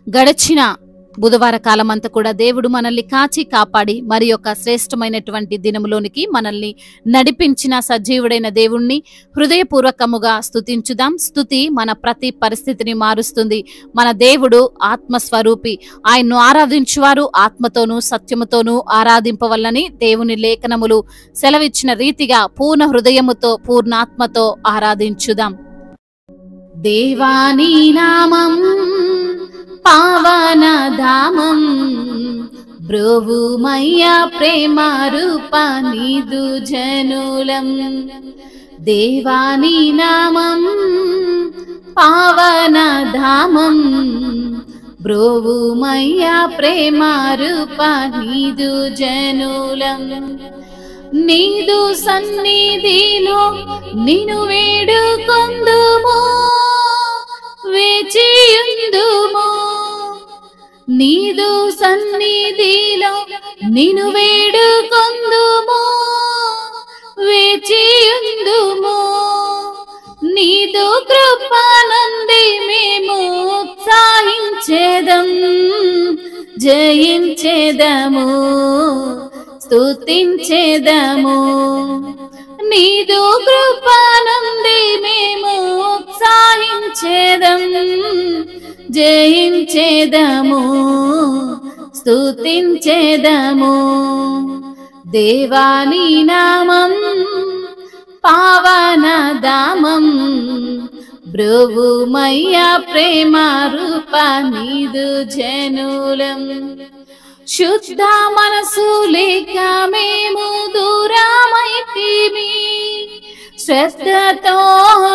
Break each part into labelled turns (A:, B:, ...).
A: గడిచిన బుధవార కాలమంతా కూడా దేవుడు మనల్ని కాచి కాపాడి మరి యొక్క శ్రేష్టమైనటువంటి దినములోనికి మనల్ని నడిపించిన సజీవుడైన దేవుణ్ణి హృదయపూర్వకముగా స్తుతించుదాం. స్తుతి మన ప్రతి పరిస్థితిని మారుస్తుంది. మన దేవుడు ఆత్మస్వరూపి. ఆయన్ను ఆరాధించువారు ఆత్మతోనూ సత్యముతోనూ ఆరాధింపవల్లని దేవుని లేఖనములు సెలవిచ్చిన రీతిగా పూర్ణ హృదయముతో పూర్ణాత్మతో ఆరాధించుదాం. దేవాని నామం పావన ధామం బ్రోవుమయ్యా ప్రేమ రూప నీదు జనులం. దేవాని నామం పావన ధామం బ్రోవుమయ్యా ప్రేమ రూప నీదు జనులం. నీదు సన్నిధిలో నిన్ను వేడుకొందుము వేచియుందుము. నీదు సన్నిధిలో నిన్ను వేడుకొందుము వేచియుందుము. నీదు కృపనంది మేము ఉత్సాహించేదం జయించేదము స్తుతించేదము. నీదు కృపనంది మేము ఉత్సాహించేదం జయించేదము స్తుతించేదము. దేవాని నామం పావన ధామం బ్రోవుమయ్యా ప్రేమ రూప నీదు జనులం. శుద్ధ మనసు లేక మేము దూరమైతిమి శ్రద్ధతో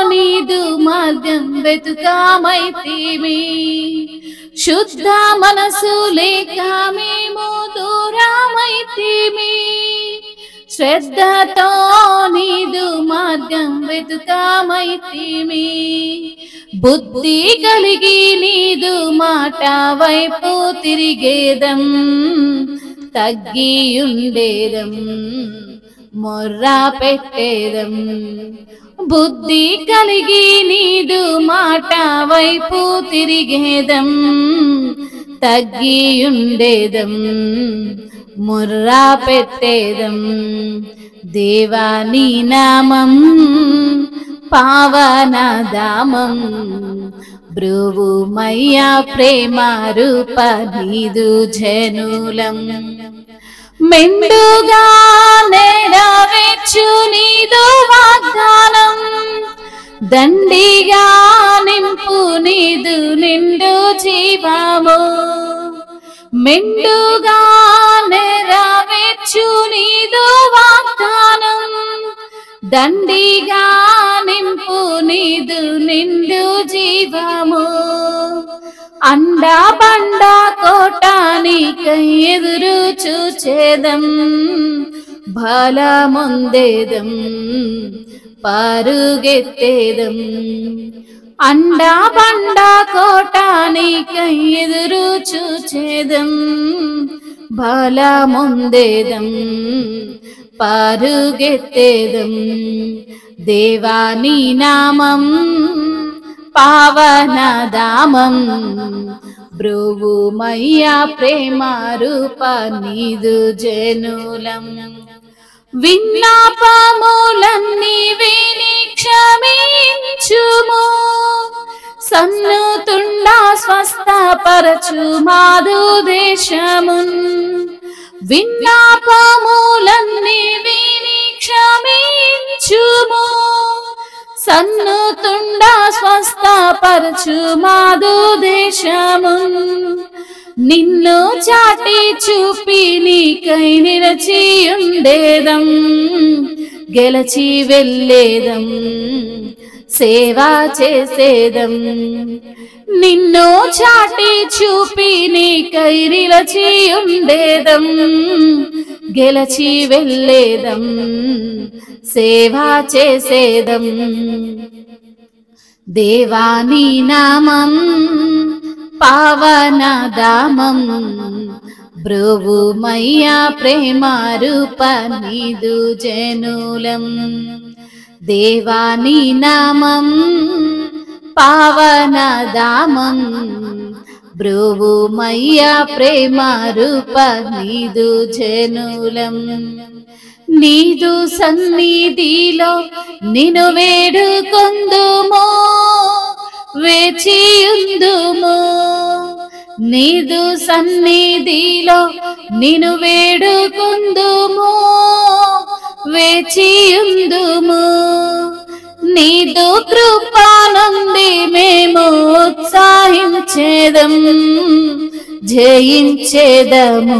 A: నీదు మార్గం వెతుకామైతిమి. శుద్ధ మనసు లేక మేము దూరమైతిమి శ్రద్ధతో నీదు మార్గం వెతుకామైతిమి. బుద్ధి కలిగి నీదు మాట వైపు తిరిగేదం తగ్గియుండేదం మొర్రా పెట్టేదం. బుద్ధి కలిగి నీదు మాట వైపు తిరిగేదం తగ్గియుండేదం మొర్రా పెట్టేదం. దేవాని నామం పావన ధామం బ్రోవుమయ్యా ప్రేమ రూప నీదు జనులం. మెండుగా నెరవేర్చు నీదు వాగ్దానం దండిగా నింపు నీదు నిండు జీవము. మెండుగా నెరవేర్చు నీదు వాగ్దానం దండిగా నింపు నీదు నిండు జీవము. అండా బండ కోటానికై ఎదురు చూచేదం బలముందేదం పరుగెత్తేదం. అండా బండ కోటానికై ఎదురు చూచేదం బలముందేదం పరుగెత్తేదం. దేవాని నామం పావన ధామం బ్రోవుమయ్యా ప్రేమ రూప నీదు జనులం. విన్నపములన్నీ విని క్షమించుము సన్నుతుండా స్వస్థపరచు మాదు దేశమున్. విన్నపములన్నీ విని క్షమించుము సన్నుతుండా స్వస్థపరచు మాదు దేశమున్. నిన్ను చాటి చూపి నీకై నిలచియుండేదం గెలచి వెళ్ళేదం సేవా చేసేదం. నిన్ను చాటి చూపి నీకై నిలచియుండేదం గెలచి వెళ్ళేదం సేవా చేసేదం. దేవాని నామం పావన ధామం బ్రోవుమయ్యా ప్రేమ రూప నీదు జనులం. దేవాని నామం పావన ధామం బ్రోవుమయ్యా ప్రేమ రూప నీదు జనులం. నీదు సన్నిధిలో నిన్ను వేడుకొందుము, వేచియుందుము. నీదు సన్నిధిలో నిన్ను వేడుకొందుము, వేచియుందుము. నీదు కృపా నుండి మేము ఉత్సాహించేదం, జయించేదము,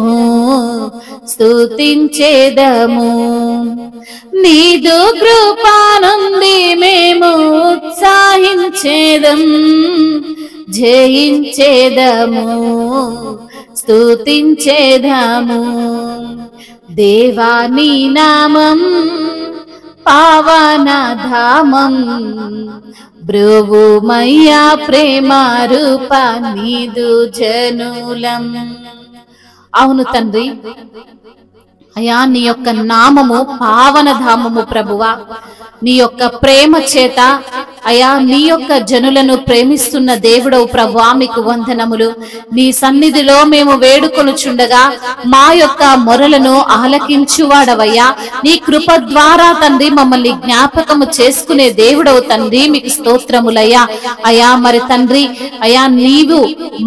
A: స్తుతించేదము. నీదు కృపా నుండి మేము ఉత్సాహించేదం, జయించేదము, స్తుతించేదము. దేవా నీ నామం పావనధామం, బ్రోవుమయ్యా ప్రేమ రూప నీదు జనులం. అవును తండ్రి, అయా నీ యొక్క నామము పావనధామము ప్రభువా. నీ యొక్క ప్రేమ చేత అయా నీ యొక్క జనులను ప్రేమిస్తున్న దేవుడవు ప్రభువా, మీకు వందనములు. నీ సన్నిధిలో మేము వేడుకొనుచుండగా మా యొక్క మొరలను ఆలకించువాడవయ్యా. నీ కృప ద్వారా తండ్రి మమ్మల్ని జ్ఞాపకము చేసుకునే దేవుడవు తండ్రి, మీకు స్తోత్రములయ్యా. అయా మరి తండ్రి అయా నీవు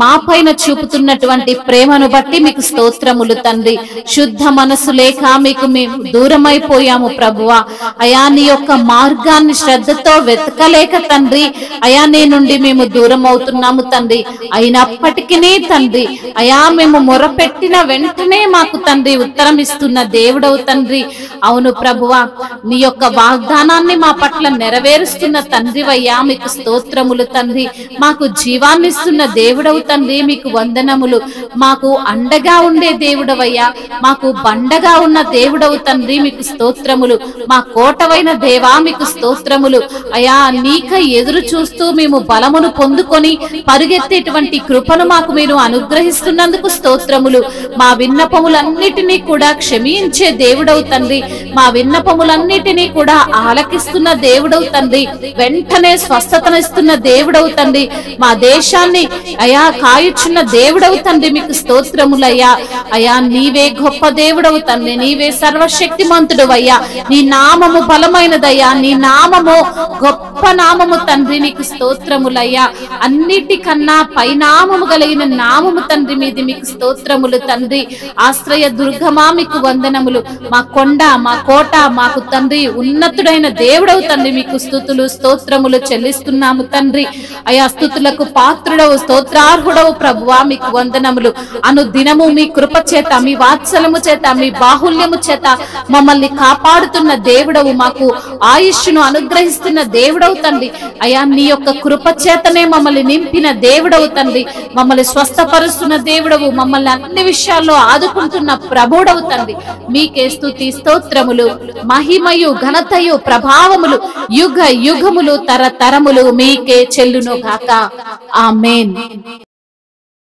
A: మా పైన చూపుతున్నటువంటి ప్రేమను బట్టి మీకు స్తోత్రములు తండ్రి. శుద్ధ మనసు లేక మీకు మేము దూరమైపోయాము ప్రభువా. అయా నీ యొక్క మార్గాన్ని శ్రద్ధతో వెతకలేక తండ్రి అయా నీ నుండి మేము దూరం అవుతున్నాము తండ్రి. అయినప్పటికీ తండ్రి అయా మేము మొరపెట్టిన వెంటనే మాకు తండ్రి ఉత్తరం ఇస్తున్న దేవుడవు తండ్రి. అవును ప్రభువా, నీ యొక్క వాగ్దానాన్ని మా పట్ల నెరవేరుస్తున్న తండ్రివయ్యా, మీకు స్తోత్రములు తండ్రి. మాకు జీవాన్ని ఇస్తున్న దేవుడవు తండ్రి, మీకు వందనములు. మాకు అండగా ఉండే దేవుడవయ్యా, మాకు బండగా ఉన్న దేవుడవు తండ్రి, మీకు స్తోత్రములు. మా కోటవైన దేవా మీకు స్తోత్రములు. అయా నీకై ఎదురు చూస్తూ మేము బలమును పొందుకొని పరుగెత్తేటువంటి కృపను మాకు మీరు అనుగ్రహిస్తున్నందుకు స్తోత్రములు. మా విన్నపములన్నిటినీ కూడా క్షమించే దేవుడవు తండ్రి, మా విన్నపములన్నిటినీ కూడా ఆలకిస్తున్న దేవుడవు తండ్రి, వెంటనే స్వస్థతనిస్తున్న దేవుడవు తండ్రి, మా దేశాన్ని అయా కాయుచున్న దేవుడవు తండ్రి, మీకు స్తోత్రములయ్యా. అయా నీవే గొప్ప దేవుడవు తండ్రి, నీవే సర్వశక్తిమంతుడు అయ్యా. నీ నామము బలమైనదయ్యా, నీ నామము గొప్ప నామము తండ్రి, నీకు స్తోత్రములయ్యా. అన్నిటికన్నా పైనామము కలిగిన నామము తండ్రి మీది, మీకు స్తోత్రములు తండ్రి. ఆశ్రయ దుర్గమా మీకు వందనములు. మా కొండ, మా కోట, మాకు తండ్రి ఉన్నతుడైన దేవుడవు తండ్రి, మీకు స్తుతులు స్తోత్రములు చెల్లిస్తున్నాము తండ్రి. అయా స్తుతులకు పాత్రుడవు, స్తోత్రార్హుడవు ప్రభువా, మీకు వందనములు. అను దినము మీ కృప చేత, మీ వాత్సలము చేత, మీ బాహుల్యము చేత మమ్మల్ని కాపాడుతున్న దేవుడవు, మాకు ఆయుష్ను అనుగ్రహిస్తున్న దేవుడవు తండ్రి. అయా నీ యొక్క కృప చేతనే మమ్మల్ని నింపిన దేవుడవు తండ్రి, మమ్మల్ని స్వస్థపరుస్తున్న దేవుడవు, మమ్మల్ని అన్ని విషయాల్లో ఆదుకుంటున్న ప్రభుడవు తండ్రి. మీకే స్తుతి స్తోత్రములు, మహిమయు ఘనతయు ప్రభావములు యుగ యుగములు తరతరములు మీకే చెల్లును గాక. ఆమేన్.